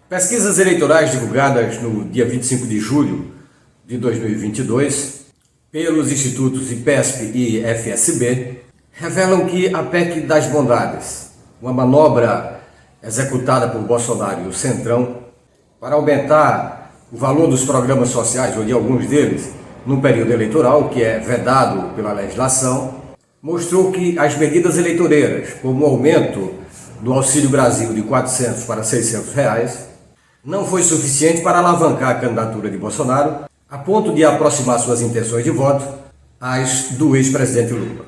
Pesquisas eleitorais divulgadas no dia 25 de julho de 2022 pelos institutos IPESP e FSB revelam que a PEC das Bondades, uma manobra executada por Bolsonaro e o Centrão para aumentar o valor dos programas sociais, ou de alguns deles, no período eleitoral, que é vedado pela legislação, mostrou que as medidas eleitoreiras, como o aumento do Auxílio Brasil de R$ 400 para R$ 600, não foi suficiente para alavancar a candidatura de Bolsonaro, a ponto de aproximar suas intenções de voto às do ex-presidente Lula.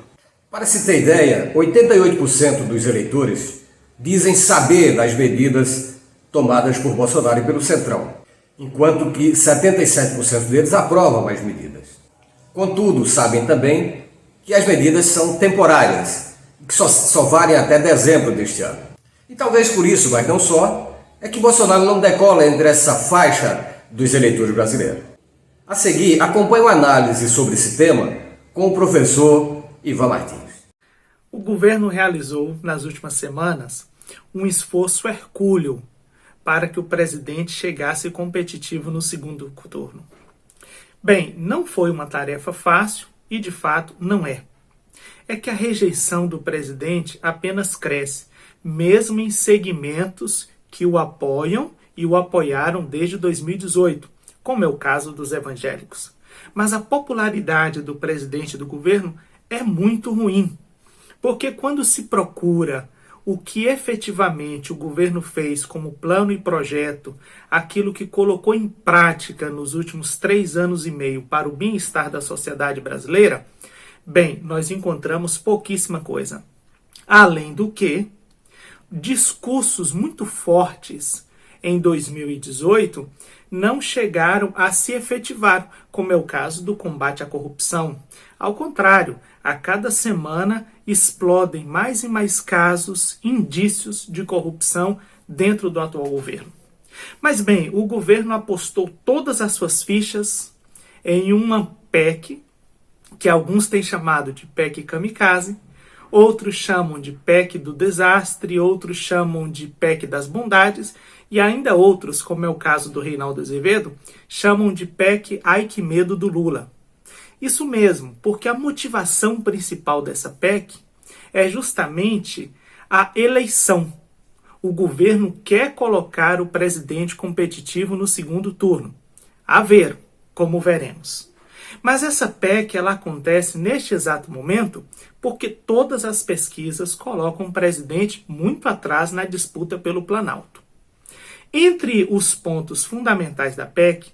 Para se ter ideia, 88% dos eleitores dizem saber das medidas tomadas por Bolsonaro e pelo Centrão, enquanto que 77% deles aprovam as medidas. Contudo, sabem também que as medidas são temporárias, que só valem até dezembro deste ano. E talvez por isso, mas não só, é que Bolsonaro não decola entre essa faixa dos eleitores brasileiros. A seguir, acompanhe uma análise sobre esse tema com o professor Ivan Martins. O governo realizou, nas últimas semanas, um esforço hercúleo para que o presidente chegasse competitivo no segundo turno. Bem, não foi uma tarefa fácil e, de fato, não é. É que a rejeição do presidente apenas cresce, mesmo em segmentos que o apoiam e o apoiaram desde 2018, como é o caso dos evangélicos. Mas a popularidade do presidente e do governo é muito ruim, porque quando se procura o que efetivamente o governo fez como plano e projeto, aquilo que colocou em prática nos últimos 3 anos e meio para o bem-estar da sociedade brasileira, bem, nós encontramos pouquíssima coisa. Além do que, discursos muito fortes em 2018 não chegaram a se efetivar, como é o caso do combate à corrupção. Ao contrário, a cada semana explodem mais e mais casos, indícios de corrupção dentro do atual governo. Mas bem, o governo apostou todas as suas fichas em uma PEC, que alguns têm chamado de PEC kamikaze, outros chamam de PEC do desastre, outros chamam de PEC das bondades, e ainda outros, como é o caso do Reinaldo Azevedo, chamam de PEC ai que medo do Lula. Isso mesmo, porque a motivação principal dessa PEC é justamente a eleição. O governo quer colocar o presidente competitivo no segundo turno. A ver, como veremos. Mas essa PEC ela acontece neste exato momento porque todas as pesquisas colocam o presidente muito atrás na disputa pelo Planalto. Entre os pontos fundamentais da PEC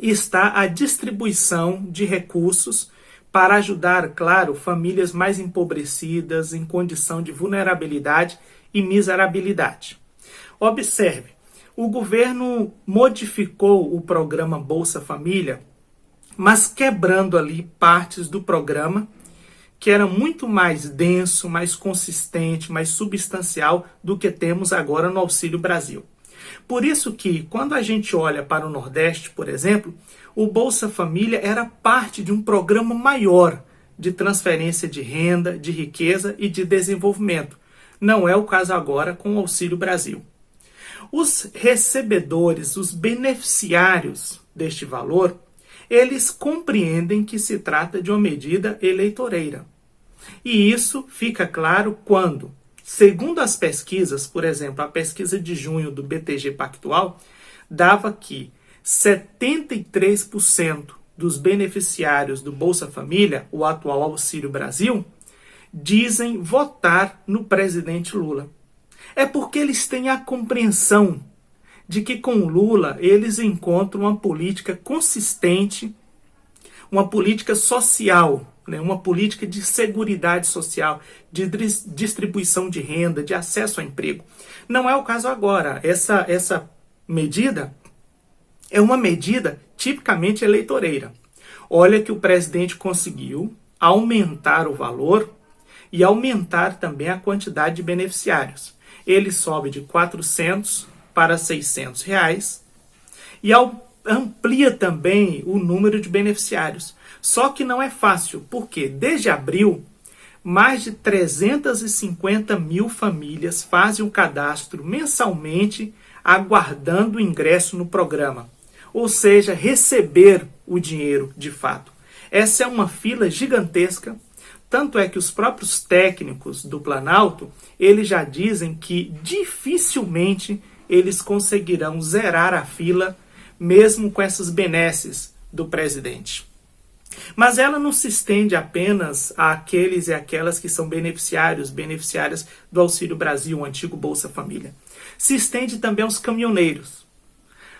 está a distribuição de recursos para ajudar, claro, famílias mais empobrecidas em condição de vulnerabilidade e miserabilidade. Observe, o governo modificou o programa Bolsa Família, mas quebrando ali partes do programa que era muito mais denso, mais consistente, mais substancial do que temos agora no Auxílio Brasil. Por isso que, quando a gente olha para o Nordeste, por exemplo, o Bolsa Família era parte de um programa maior de transferência de renda, de riqueza e de desenvolvimento. Não é o caso agora com o Auxílio Brasil. Os recebedores, os beneficiários deste valor, eles compreendem que se trata de uma medida eleitoreira. E isso fica claro quando, segundo as pesquisas, por exemplo, a pesquisa de junho do BTG Pactual, dava que 73% dos beneficiários do Bolsa Família, o atual Auxílio Brasil, dizem votar no presidente Lula. É porque eles têm a compreensão de que com Lula eles encontram uma política consistente, uma política social, uma política de seguridade social, de distribuição de renda, de acesso ao emprego. Não é o caso agora. Essa medida é uma medida tipicamente eleitoreira. Olha que o presidente conseguiu aumentar o valor e aumentar também a quantidade de beneficiários. Ele sobe de 400 para 600 reais e amplia também o número de beneficiários. Só que não é fácil, porque desde abril, mais de 350 mil famílias fazem o cadastro mensalmente aguardando o ingresso no programa, ou seja, receber o dinheiro de fato. Essa é uma fila gigantesca, tanto é que os próprios técnicos do Planalto, eles já dizem que dificilmente eles conseguirão zerar a fila, mesmo com essas benesses do presidente. Mas ela não se estende apenas àqueles e aquelas que são beneficiárias do Auxílio Brasil, o antigo Bolsa Família. Se estende também aos caminhoneiros.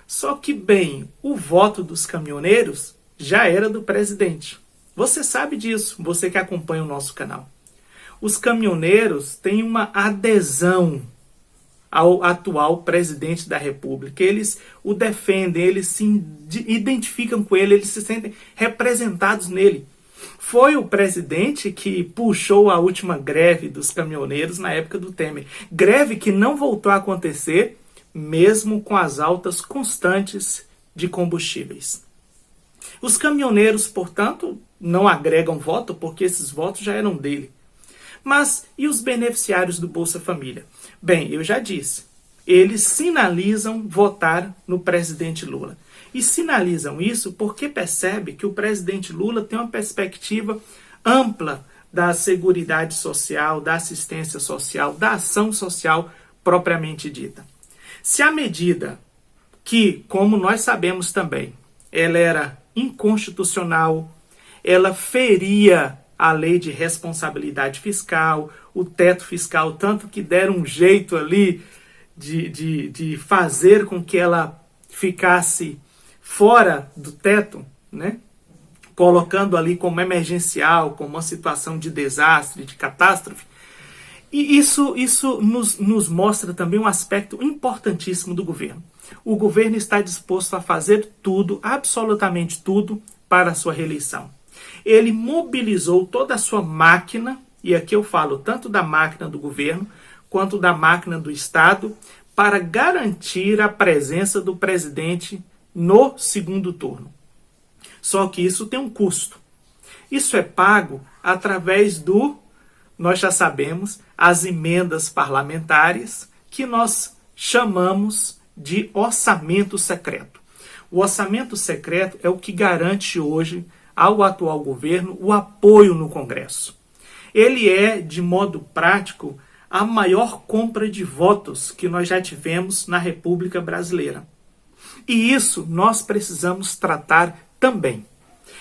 Só que, bem, o voto dos caminhoneiros já era do presidente. Você sabe disso, você que acompanha o nosso canal. Os caminhoneiros têm uma adesão ao atual presidente da República. Eles o defendem, eles se identificam com ele, eles se sentem representados nele. Foi o presidente que puxou a última greve dos caminhoneiros na época do Temer. Greve que não voltou a acontecer, mesmo com as altas constantes de combustíveis. Os caminhoneiros, portanto, não agregam voto, porque esses votos já eram dele. Mas e os beneficiários do Bolsa Família? Bem, eu já disse, eles sinalizam votar no presidente Lula. E sinalizam isso porque percebe que o presidente Lula tem uma perspectiva ampla da seguridade social, da assistência social, da ação social propriamente dita. Se a medida que, como nós sabemos também, ela era inconstitucional, ela feria a lei de responsabilidade fiscal, o teto fiscal, tanto que deram um jeito ali de fazer com que ela ficasse fora do teto, né? Colocando ali como emergencial, como uma situação de desastre, de catástrofe. E isso nos mostra também um aspecto importantíssimo do governo. O governo está disposto a fazer tudo, absolutamente tudo, para a sua reeleição. Ele mobilizou toda a sua máquina, e aqui eu falo tanto da máquina do governo, quanto da máquina do Estado, para garantir a presença do presidente no segundo turno. Só que isso tem um custo. Isso é pago através nós já sabemos, as emendas parlamentares, que nós chamamos de orçamento secreto. O orçamento secreto é o que garante hoje ao atual governo o apoio no Congresso. Ele é, de modo prático, a maior compra de votos que nós já tivemos na República Brasileira. E isso nós precisamos tratar também.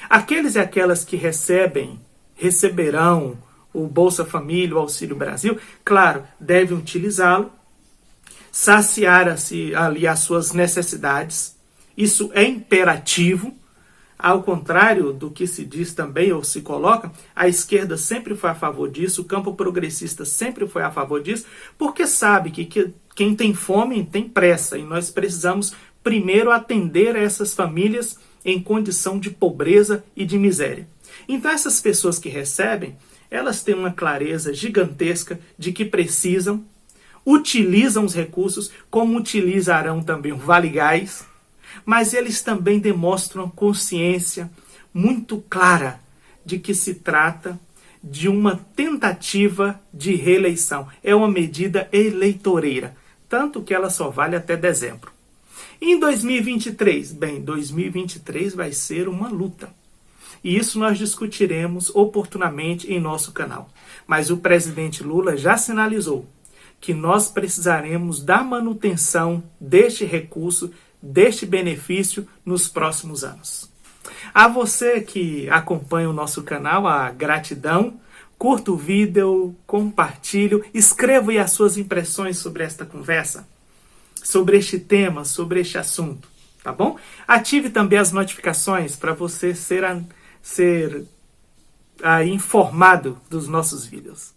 Aqueles e aquelas que receberão o Bolsa Família, o Auxílio Brasil, claro, devem utilizá-lo, saciar-se ali as suas necessidades. Isso é imperativo. Ao contrário do que se diz também, ou se coloca, a esquerda sempre foi a favor disso, o campo progressista sempre foi a favor disso, porque sabe que quem tem fome tem pressa, e nós precisamos primeiro atender a essas famílias em condição de pobreza e de miséria. Então essas pessoas que recebem, elas têm uma clareza gigantesca de que precisam, utilizam os recursos, como utilizarão também o Vale Gás, mas eles também demonstram consciência muito clara de que se trata de uma tentativa de reeleição. É uma medida eleitoreira, tanto que ela só vale até dezembro. Em 2023, bem, 2023 vai ser uma luta. E isso nós discutiremos oportunamente em nosso canal. Mas o presidente Lula já sinalizou que nós precisaremos da manutenção deste recurso, deste benefício nos próximos anos. A você que acompanha o nosso canal, a gratidão. Curta o vídeo, compartilhe, escreva aí as suas impressões sobre esta conversa, sobre este tema, sobre este assunto, tá bom? Ative também as notificações para você ser informado dos nossos vídeos.